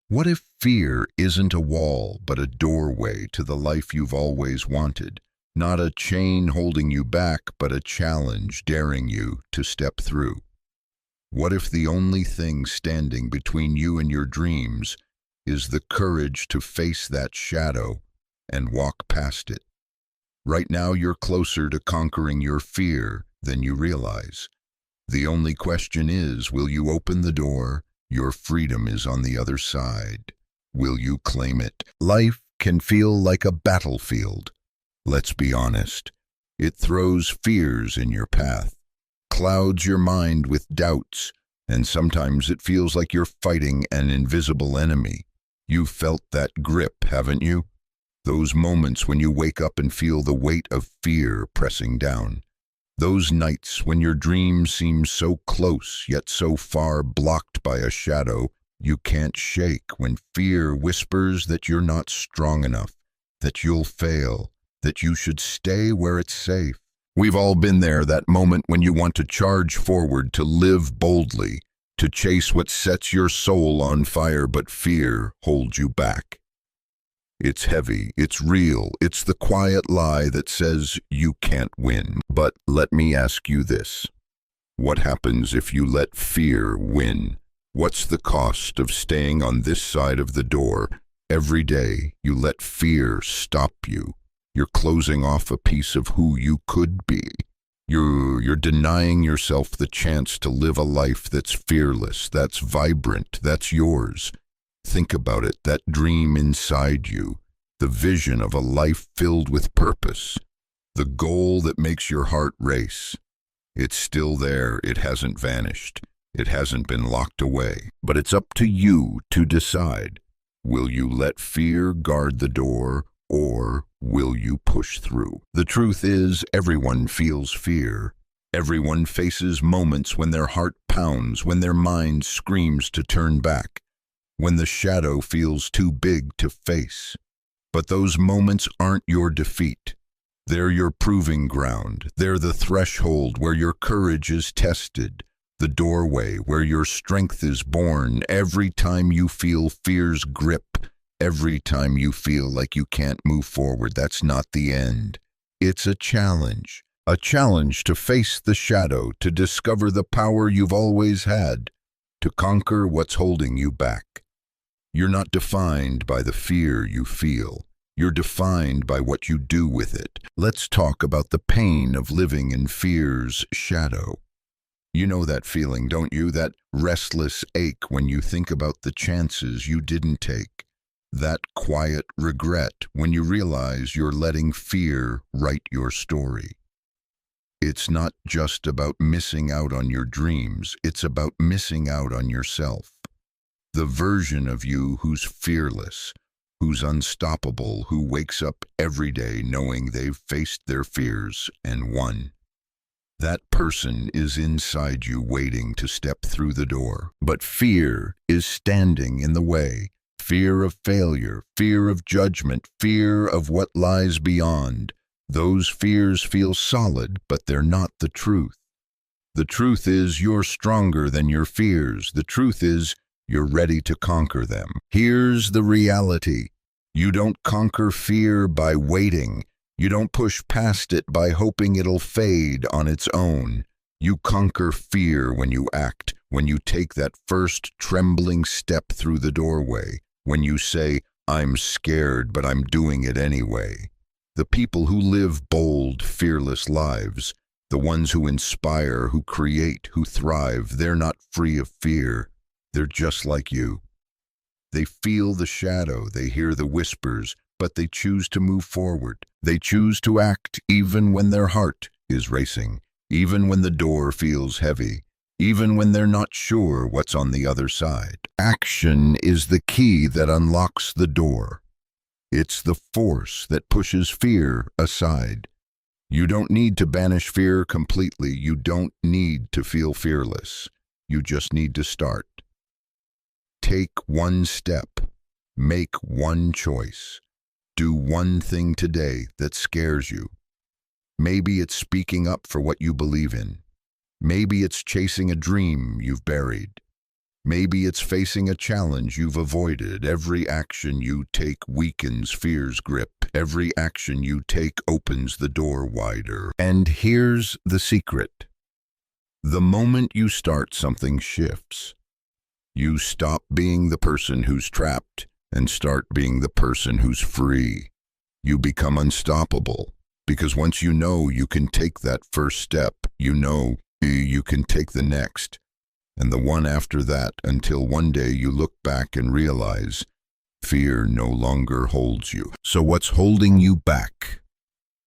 What if fear isn't a wall, but a doorway to the life you've always wanted? Not a chain holding you back, but a challenge daring you to step through. What if the only thing standing between you and your dreams is the courage to face that shadow and walk past it? Right now you're closer to conquering your fear than you realize. The only question is, will you open the door? Your freedom is on the other side. Will you claim it? Life can feel like a battlefield. Let's be honest. It throws fears in your path, clouds your mind with doubts, and sometimes it feels like you're fighting an invisible enemy. You've felt that grip, haven't you? Those moments when you wake up and feel the weight of fear pressing down. Those nights when your dreams seem so close yet so far, blocked by a shadow you can't shake, when fear whispers that you're not strong enough, that you'll fail, that you should stay where it's safe. We've all been there, that moment when you want to charge forward, to live boldly, to chase what sets your soul on fire, but fear holds you back. It's heavy, it's real, it's the quiet lie that says you can't win. But let me ask you this. What happens if you let fear win? What's the cost of staying on this side of the door? Every day you let fear stop you. You're closing off a piece of who you could be. You're denying yourself the chance to live a life that's fearless, that's vibrant, that's yours. Think about it, that dream inside you, the vision of a life filled with purpose, the goal that makes your heart race. It's still there, it hasn't vanished, it hasn't been locked away. But it's up to you to decide. Will you let fear guard the door, or will you push through? The truth is, everyone feels fear. Everyone faces moments when their heart pounds, when their mind screams to turn back, when the shadow feels too big to face. But those moments aren't your defeat. They're your proving ground. They're the threshold where your courage is tested, the doorway where your strength is born. Every time you feel fear's grip, every time you feel like you can't move forward, that's not the end. It's a challenge to face the shadow, to discover the power you've always had, to conquer what's holding you back. You're not defined by the fear you feel. You're defined by what you do with it. Let's talk about the pain of living in fear's shadow. You know that feeling, don't you? That restless ache when you think about the chances you didn't take. That quiet regret when you realize you're letting fear write your story. It's not just about missing out on your dreams, it's about missing out on yourself. The version of you who's fearless, who's unstoppable, who wakes up every day knowing they've faced their fears and won. That person is inside you, waiting to step through the door. But fear is standing in the way. Fear of failure, fear of judgment, fear of what lies beyond. Those fears feel solid, but they're not the truth. The truth is, you're stronger than your fears. The truth is, you're ready to conquer them. Here's the reality. You don't conquer fear by waiting. You don't push past it by hoping it'll fade on its own. You conquer fear when you act, when you take that first trembling step through the doorway, when you say, "I'm scared, but I'm doing it anyway." The people who live bold, fearless lives, the ones who inspire, who create, who thrive, they're not free of fear. They're just like you. They feel the shadow, they hear the whispers, but they choose to move forward. They choose to act even when their heart is racing, even when the door feels heavy, even when they're not sure what's on the other side. Action is the key that unlocks the door. It's the force that pushes fear aside. You don't need to banish fear completely. You don't need to feel fearless. You just need to start. Take one step. Make one choice. Do one thing today that scares you. Maybe it's speaking up for what you believe in. Maybe it's chasing a dream you've buried. Maybe it's facing a challenge you've avoided. Every action you take weakens fear's grip. Every action you take opens the door wider. And here's the secret. The moment you start, something shifts. You stop being the person who's trapped and start being the person who's free. You become unstoppable because once you know you can take that first step, you know you can take the next and the one after that until one day you look back and realize fear no longer holds you. So what's holding you back?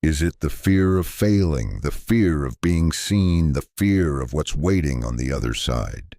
Is it the fear of failing, the fear of being seen, the fear of what's waiting on the other side?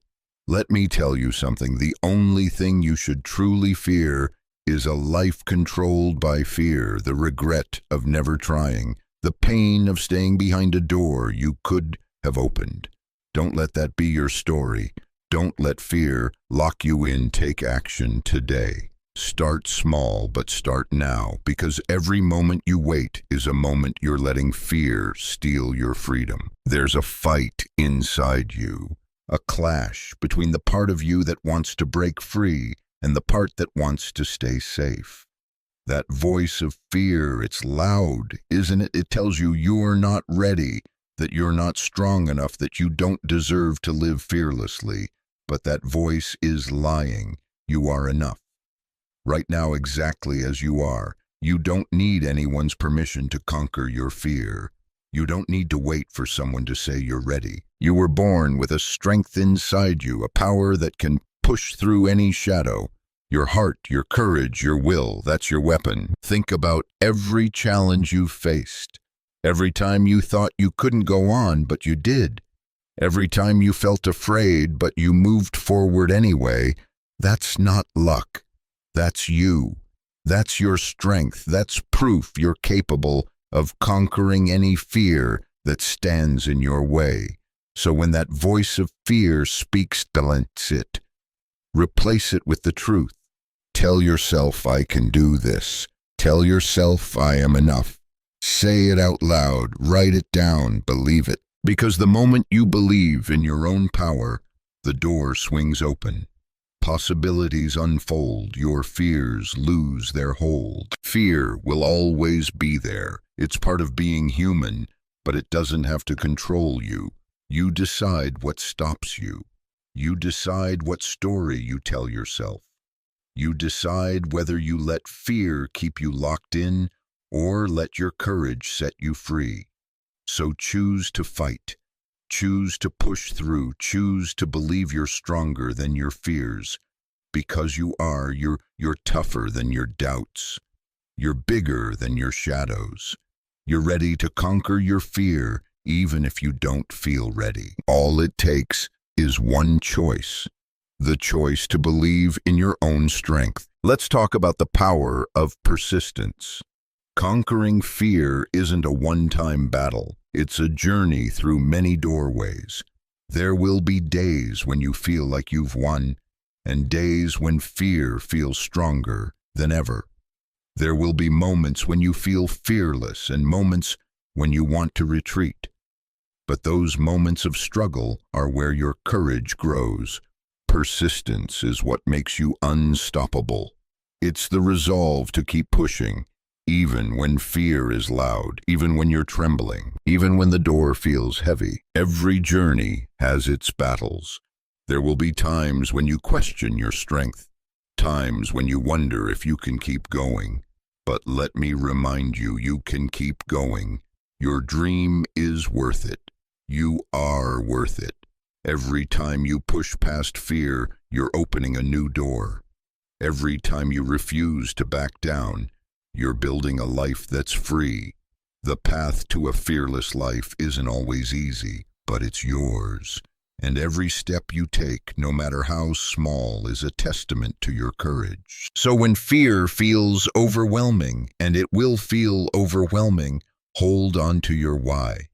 Let me tell you something. The only thing you should truly fear is a life controlled by fear, the regret of never trying, the pain of staying behind a door you could have opened. Don't let that be your story. Don't let fear lock you in. Take action today. Start small, but start now, because every moment you wait is a moment you're letting fear steal your freedom. There's a fight inside you, a clash between the part of you that wants to break free and the part that wants to stay safe. That voice of fear, it's loud, isn't it? It tells you you're not ready, that you're not strong enough, that you don't deserve to live fearlessly. But that voice is lying. You are enough. Right now, exactly as you are. You don't need anyone's permission to conquer your fear. You don't need to wait for someone to say you're ready. You were born with a strength inside you, a power that can push through any shadow. Your heart, your courage, your will, that's your weapon. Think about every challenge you've faced. Every time you thought you couldn't go on, but you did. Every time you felt afraid, but you moved forward anyway. That's not luck. That's you. That's your strength. That's proof you're capable of conquering any fear that stands in your way. So when that voice of fear speaks, silence it. Replace it with the truth. Tell yourself, I can do this. Tell yourself, I am enough. Say it out loud. Write it down. Believe it. Because the moment you believe in your own power, the door swings open. Possibilities unfold, your fears lose their hold. Fear will always be there. It's part of being human, but it doesn't have to control you. You decide what stops you. You decide what story you tell yourself. You decide whether you let fear keep you locked in or let your courage set you free. So choose to fight. Choose to push through. Choose to believe you're stronger than your fears. Because you are, you're tougher than your doubts. You're bigger than your shadows. You're ready to conquer your fear, even if you don't feel ready. All it takes is one choice. The choice to believe in your own strength. Let's talk about the power of persistence. Conquering fear isn't a one-time battle. It's a journey through many doorways. There will be days when you feel like you've won, and days when fear feels stronger than ever. There will be moments when you feel fearless and moments when you want to retreat. But those moments of struggle are where your courage grows. Persistence is what makes you unstoppable. It's the resolve to keep pushing, even when fear is loud, even when you're trembling, even when the door feels heavy. Every journey has its battles. There will be times when you question your strength, times when you wonder if you can keep going. But let me remind you, you can keep going. Your dream is worth it. You are worth it. Every time you push past fear, you're opening a new door. Every time you refuse to back down, you're building a life that's free. The path to a fearless life isn't always easy, but it's yours. And every step you take, no matter how small, is a testament to your courage. So when fear feels overwhelming, and it will feel overwhelming, hold on to your why.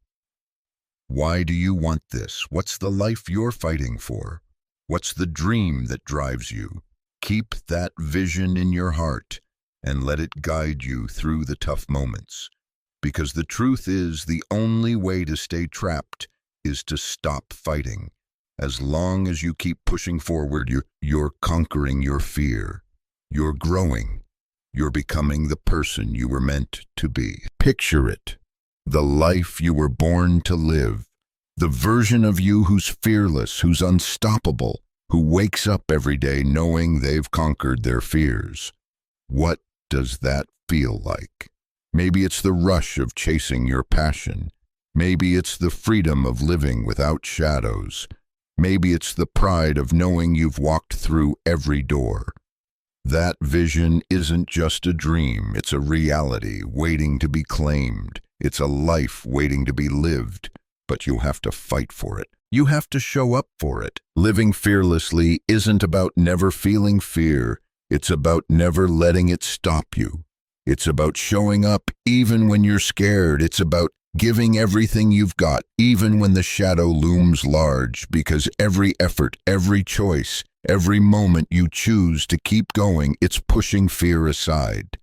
Why do you want this? What's the life you're fighting for? What's the dream that drives you? Keep that vision in your heart and let it guide you through the tough moments. Because the truth is, the only way to stay trapped is to stop fighting. As long as you keep pushing forward, you're conquering your fear. You're growing. You're becoming the person you were meant to be. Picture it. The life you were born to live. The version of you who's fearless, who's unstoppable, who wakes up every day knowing they've conquered their fears. What does that feel like? Maybe it's the rush of chasing your passion. Maybe it's the freedom of living without shadows. Maybe it's the pride of knowing you've walked through every door. That vision isn't just a dream, it's a reality waiting to be claimed. It's a life waiting to be lived, but you have to fight for it. You have to show up for it. Living fearlessly isn't about never feeling fear. It's about never letting it stop you. It's about showing up even when you're scared. It's about giving everything you've got, even when the shadow looms large, because every effort, every choice, every moment you choose to keep going, it's pushing fear aside.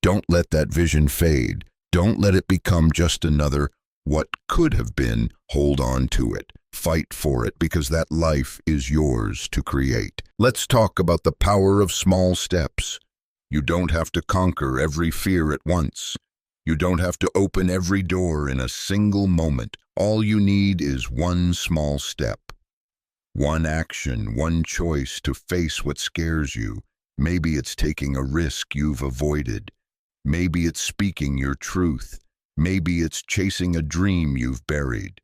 Don't let that vision fade. Don't let it become just another what could have been. Hold on to it. Fight for it, because that life is yours to create. Let's talk about the power of small steps. You don't have to conquer every fear at once. You don't have to open every door in a single moment. All you need is one small step. One action, one choice to face what scares you. Maybe it's taking a risk you've avoided. Maybe it's speaking your truth. Maybe it's chasing a dream you've buried.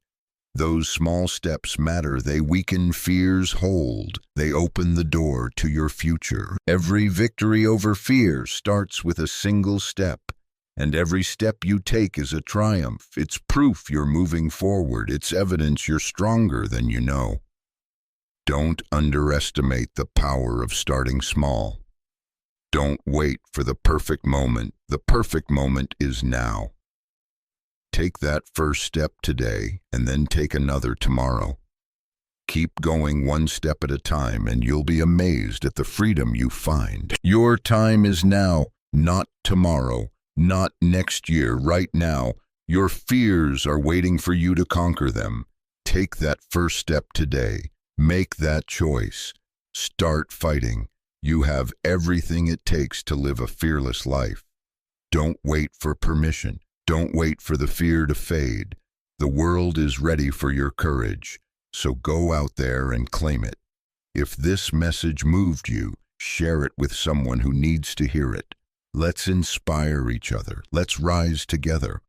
Those small steps matter. They weaken fear's hold. They open the door to your future. Every victory over fear starts with a single step. And every step you take is a triumph. It's proof you're moving forward. It's evidence you're stronger than you know. Don't underestimate the power of starting small. Don't wait for the perfect moment. The perfect moment is now. Take that first step today, and then take another tomorrow. Keep going one step at a time, and you'll be amazed at the freedom you find. Your time is now, not tomorrow. Not next year, right now. Your fears are waiting for you to conquer them. Take that first step today. Make that choice. Start fighting. You have everything it takes to live a fearless life. Don't wait for permission. Don't wait for the fear to fade. The world is ready for your courage, so go out there and claim it. If this message moved you, share it with someone who needs to hear it. Let's inspire each other. Let's rise together.